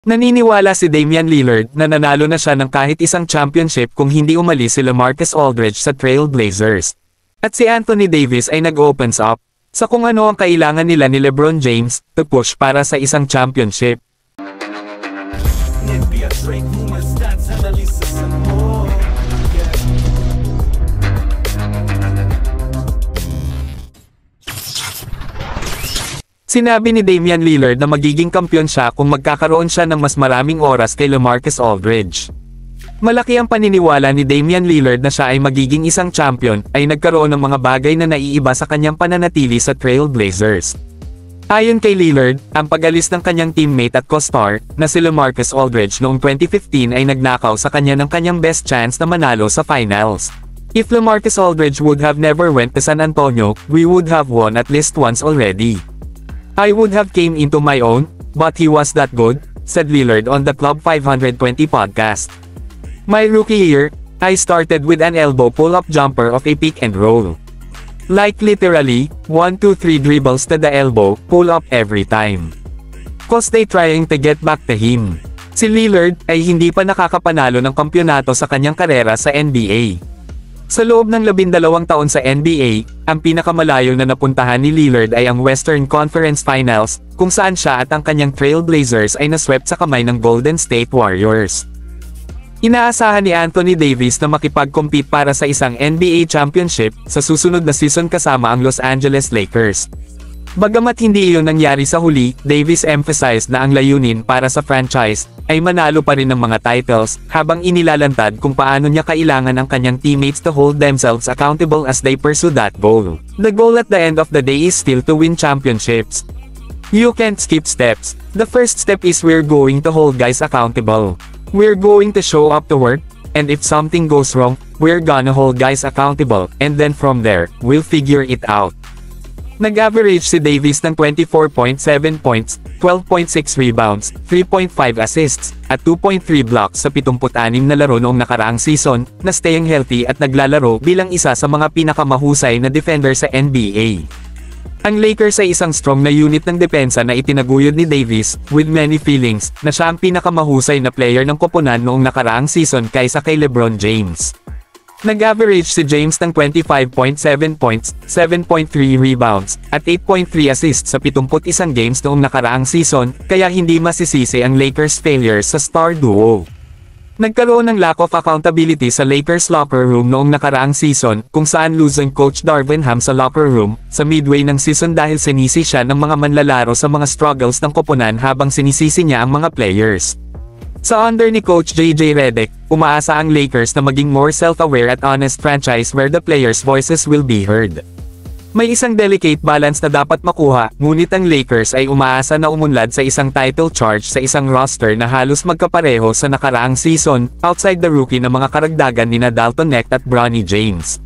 Naniniwala si Damian Lillard na nanalo na siya ng kahit isang championship kung hindi umalis si LaMarcus Aldridge sa Trail Blazers. At si Anthony Davis ay nag-opens up sa kung ano ang kailangan nila ni LeBron James to push para sa isang championship. Sinabi ni Damian Lillard na magiging kampiyon siya kung magkakaroon siya ng mas maraming oras kay LaMarcus Aldridge. Malaki ang paniniwala ni Damian Lillard na siya ay magiging isang champion ay nagkaroon ng mga bagay na naiiba sa kanyang pananatili sa Trail Blazers. Ayon kay Lillard, ang pag-alis ng kanyang teammate at co-star na si LaMarcus Aldridge noong 2015 ay nagnakaw sa kanya ng kanyang best chance na manalo sa finals. If LaMarcus Aldridge would have never went to San Antonio, we would have won at least once already. I would have came into my own, but he was that good, said Lillard on the Club 520 podcast. My rookie year, I started with an elbow pull-up jumper of a pick and roll. Like literally, 1-2-3 dribbles to the elbow, pull up every time. Cause they trying to get back to him. Si Lillard ay hindi pa nakakapanalo ng kampyonato sa kanyang karera sa NBA. Sa loob ng 12 taon sa NBA, ang pinakamalayo na napuntahan ni Lillard ay ang Western Conference Finals, kung saan siya at ang kanyang Trail Blazers ay naswept sa kamay ng Golden State Warriors. Inaasahan ni Anthony Davis na makipag-compete para sa isang NBA championship sa susunod na season kasama ang Los Angeles Lakers. Bagamat hindi iyon nangyari sa huli, Davis emphasized na ang layunin para sa franchise ay manalo pa rin ng mga titles, habang inilalantad kung paano niya kailangan ang kanyang teammates to hold themselves accountable as they pursue that goal. The goal at the end of the day is still to win championships. You can't skip steps. The first step is we're going to hold guys accountable. We're going to show up to work, and if something goes wrong, we're gonna hold guys accountable, and then from there, we'll figure it out. Nag-average si Davis ng 24.7 points, 12.6 rebounds, 3.5 assists, at 2.3 blocks sa 76 na laro noong nakaraang season, na staying healthy at naglalaro bilang isa sa mga pinakamahusay na defender sa NBA. Ang Lakers ay isang strong na unit ng depensa na itinaguyod ni Davis, with many feelings, na siya ang pinakamahusay na player ng koponan noong nakaraang season kaysa kay LeBron James. Nag-average si James ng 25.7 points, 7.3 rebounds, at 8.3 assists sa 71 games noong nakaraang season, kaya hindi masisisi ang Lakers' failures sa star duo. Nagkaroon ng lack of accountability sa Lakers locker room noong nakaraang season, kung saan losing coach Darvin Ham sa locker room, sa midway ng season dahil sinisi siya ng mga manlalaro sa mga struggles ng koponan habang sinisisi niya ang mga players. Sa under ni Coach JJ Redick, umaasa ang Lakers na maging more self-aware at honest franchise where the players' voices will be heard. May isang delicate balance na dapat makuha, ngunit ang Lakers ay umaasa na umunlad sa isang title charge sa isang roster na halos magkapareho sa nakaraang season, outside the rookie na mga karagdagan nina Dalton Knecht at Bronny James.